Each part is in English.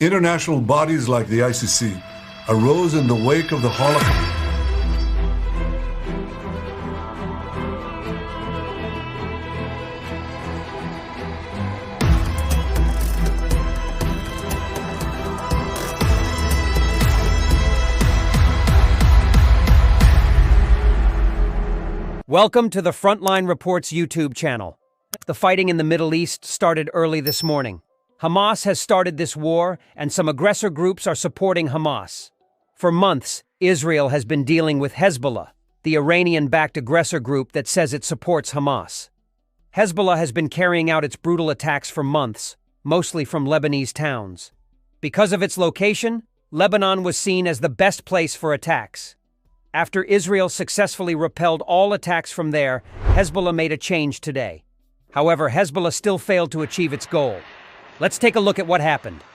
International bodies like the ICC arose in the wake of the Holocaust. Welcome to the Frontline Reports YouTube channel. The fighting in the Middle East started early this morning. Hamas has started this war, and some aggressor groups are supporting Hamas. For months, Israel has been dealing with Hezbollah, the Iranian-backed aggressor group that says it supports Hamas. Hezbollah has been carrying out its brutal attacks for months, mostly from Lebanese towns. Because of its location, Lebanon was seen as the best place for attacks. After Israel successfully repelled all attacks from there, Hezbollah made a change today. However, Hezbollah still failed to achieve its goal. Let's take a look at what happened.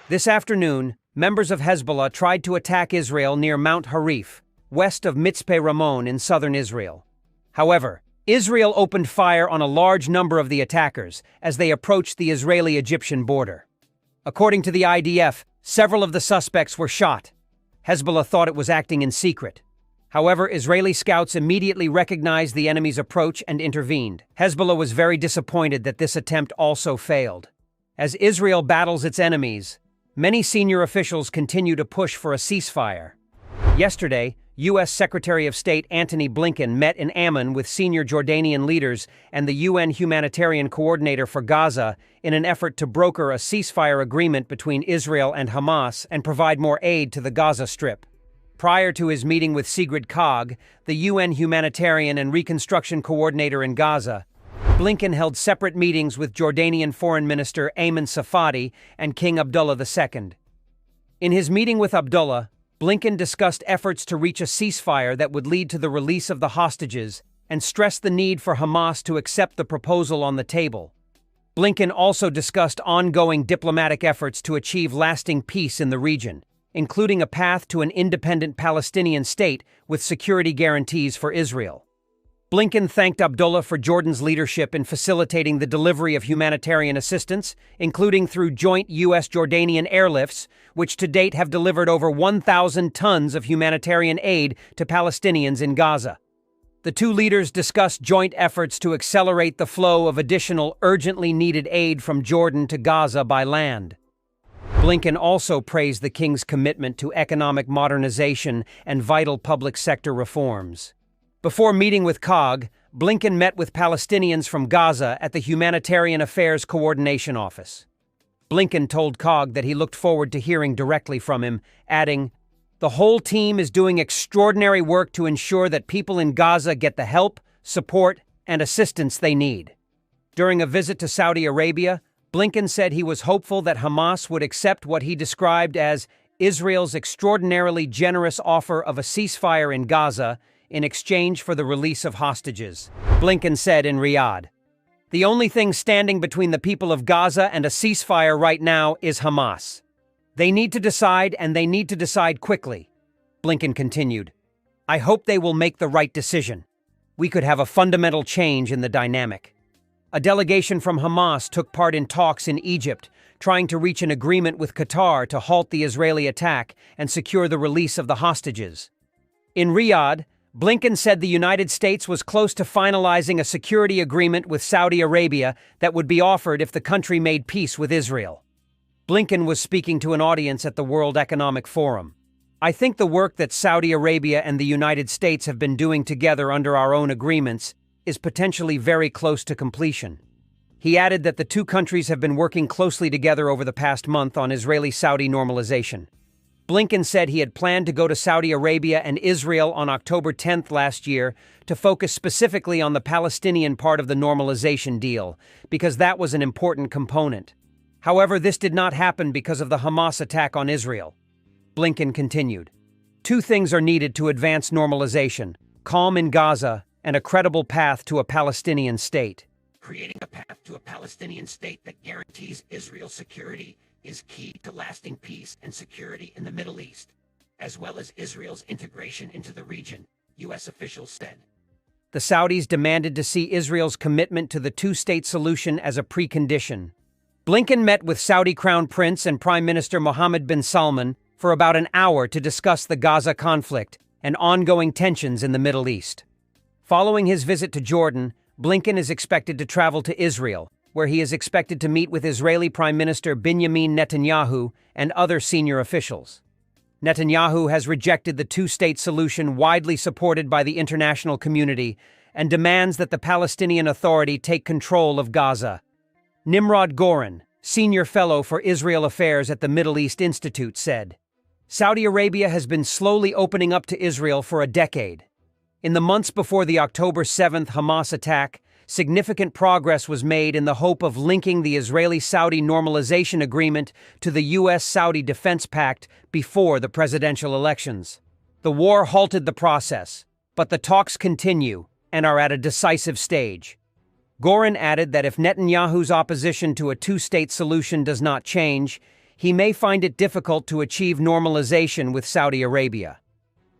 This afternoon, members of Hezbollah tried to attack Israel near Mount Harif, west of Mitzpe Ramon in southern Israel. However, Israel opened fire on a large number of the attackers as they approached the Israeli-Egyptian border. According to the IDF, several of the suspects were shot. Hezbollah thought it was acting in secret. However, Israeli scouts immediately recognized the enemy's approach and intervened. Hezbollah was very disappointed that this attempt also failed. As Israel battles its enemies, many senior officials continue to push for a ceasefire. Yesterday, U.S. Secretary of State Antony Blinken met in Amman with senior Jordanian leaders and the UN humanitarian coordinator for Gaza in an effort to broker a ceasefire agreement between Israel and Hamas and provide more aid to the Gaza Strip. Prior to his meeting with Sigrid Kaag, the UN humanitarian and reconstruction coordinator in Gaza, Blinken held separate meetings with Jordanian Foreign Minister Ayman Safadi and King Abdullah II. In his meeting with Abdullah, Blinken discussed efforts to reach a ceasefire that would lead to the release of the hostages and stressed the need for Hamas to accept the proposal on the table. Blinken also discussed ongoing diplomatic efforts to achieve lasting peace in the region, including a path to an independent Palestinian state with security guarantees for Israel. Blinken thanked Abdullah for Jordan's leadership in facilitating the delivery of humanitarian assistance, including through joint U.S.-Jordanian airlifts, which to date have delivered over 1,000 tons of humanitarian aid to Palestinians in Gaza. The two leaders discussed joint efforts to accelerate the flow of additional urgently needed aid from Jordan to Gaza by land. Blinken also praised the king's commitment to economic modernization and vital public sector reforms. Before meeting with Kaag, Blinken met with Palestinians from Gaza at the Humanitarian Affairs Coordination Office. Blinken told Kaag that he looked forward to hearing directly from him, adding, "The whole team is doing extraordinary work to ensure that people in Gaza get the help, support, and assistance they need." During a visit to Saudi Arabia, Blinken said he was hopeful that Hamas would accept what he described as Israel's extraordinarily generous offer of a ceasefire in Gaza in exchange for the release of hostages. Blinken said in Riyadh, "The only thing standing between the people of Gaza and a ceasefire right now is Hamas. They need to decide, and they need to decide quickly." Blinken continued, "I hope they will make the right decision. We could have a fundamental change in the dynamic." A delegation from Hamas took part in talks in Egypt, trying to reach an agreement with Qatar to halt the Israeli attack and secure the release of the hostages. In Riyadh, Blinken said the United States was close to finalizing a security agreement with Saudi Arabia that would be offered if the country made peace with Israel. Blinken was speaking to an audience at the World Economic Forum. "I think the work that Saudi Arabia and the United States have been doing together under our own agreements is potentially very close to completion." He added that the two countries have been working closely together over the past month on Israeli-Saudi normalization. Blinken said he had planned to go to Saudi Arabia and Israel on October 10th last year to focus specifically on the Palestinian part of the normalization deal, because that was an important component. However, this did not happen because of the Hamas attack on Israel. Blinken continued, "Two things are needed to advance normalization: calm in Gaza and a credible path to a Palestinian state." Creating a path to a Palestinian state that guarantees Israel's security is key to lasting peace and security in the Middle East, as well as Israel's integration into the region, U.S. officials said. The Saudis demanded to see Israel's commitment to the two-state solution as a precondition. Blinken met with Saudi Crown Prince and Prime Minister Mohammed bin Salman for about an hour to discuss the Gaza conflict and ongoing tensions in the Middle East. Following his visit to Jordan, Blinken is expected to travel to Israel, where he is expected to meet with Israeli Prime Minister Benjamin Netanyahu and other senior officials. Netanyahu has rejected the two-state solution widely supported by the international community and demands that the Palestinian Authority take control of Gaza. Nimrod Goran, senior fellow for Israel Affairs at the Middle East Institute, said, "Saudi Arabia has been slowly opening up to Israel for a decade. In the months before the October 7th Hamas attack, significant progress was made in the hope of linking the Israeli-Saudi normalization agreement to the U.S.-Saudi Defense Pact before the presidential elections. The war halted the process, but the talks continue and are at a decisive stage." Goran added that if Netanyahu's opposition to a two-state solution does not change, he may find it difficult to achieve normalization with Saudi Arabia.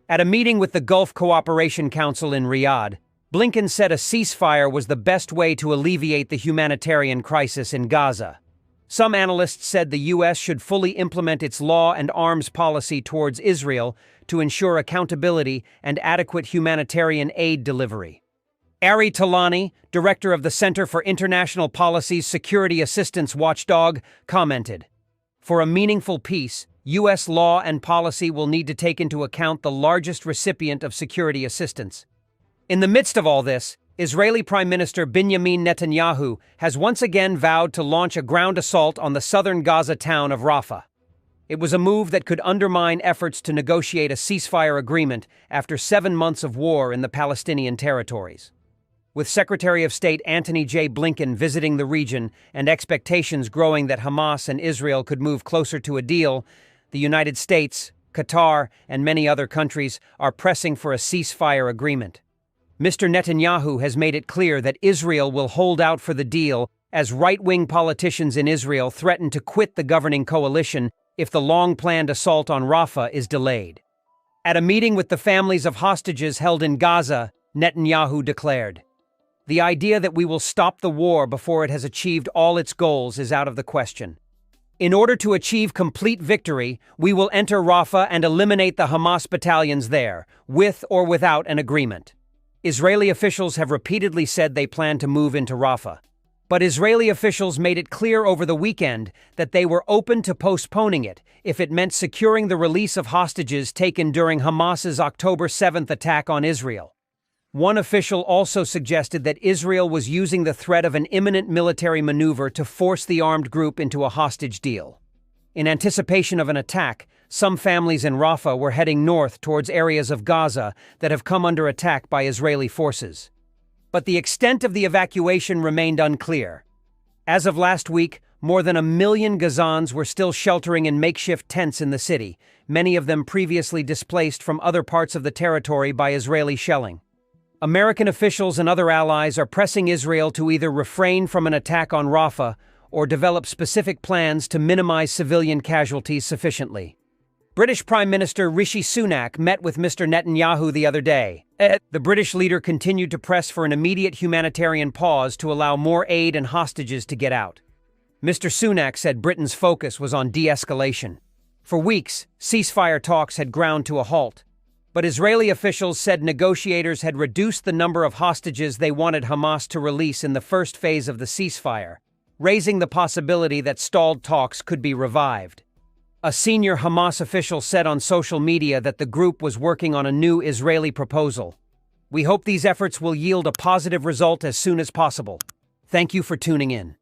At a meeting with the Gulf Cooperation Council in Riyadh, Blinken said a ceasefire was the best way to alleviate the humanitarian crisis in Gaza. Some analysts said the U.S. should fully implement its law and arms policy towards Israel to ensure accountability and adequate humanitarian aid delivery. Ari Talani, director of the Center for International Policy's Security Assistance Watchdog, commented, "For a meaningful peace, U.S. law and policy will need to take into account the largest recipient of security assistance." In the midst of all this, Israeli Prime Minister Benjamin Netanyahu has once again vowed to launch a ground assault on the southern Gaza town of Rafah. It was a move that could undermine efforts to negotiate a ceasefire agreement after 7 months of war in the Palestinian territories. With Secretary of State Antony J. Blinken visiting the region and expectations growing that Hamas and Israel could move closer to a deal, the United States, Qatar, and many other countries are pressing for a ceasefire agreement. Mr. Netanyahu has made it clear that Israel will hold out for the deal as right-wing politicians in Israel threaten to quit the governing coalition if the long-planned assault on Rafah is delayed. At a meeting with the families of hostages held in Gaza, Netanyahu declared, "The idea that we will stop the war before it has achieved all its goals is out of the question. In order to achieve complete victory, we will enter Rafah and eliminate the Hamas battalions there, with or without an agreement." Israeli officials have repeatedly said they plan to move into Rafah. But Israeli officials made it clear over the weekend that they were open to postponing it if it meant securing the release of hostages taken during Hamas's October 7th attack on Israel. One official also suggested that Israel was using the threat of an imminent military maneuver to force the armed group into a hostage deal. In anticipation of an attack, some families in Rafah were heading north towards areas of Gaza that have come under attack by Israeli forces. But the extent of the evacuation remained unclear. As of last week, more than 1 million Gazans were still sheltering in makeshift tents in the city, many of them previously displaced from other parts of the territory by Israeli shelling. American officials and other allies are pressing Israel to either refrain from an attack on Rafah or develop specific plans to minimize civilian casualties sufficiently. British Prime Minister Rishi Sunak met with Mr. Netanyahu the other day. The British leader continued to press for an immediate humanitarian pause to allow more aid and hostages to get out. Mr. Sunak said Britain's focus was on de-escalation. For weeks, ceasefire talks had ground to a halt. But Israeli officials said negotiators had reduced the number of hostages they wanted Hamas to release in the first phase of the ceasefire, raising the possibility that stalled talks could be revived. A senior Hamas official said on social media that the group was working on a new Israeli proposal. "We hope these efforts will yield a positive result as soon as possible. Thank you for tuning in."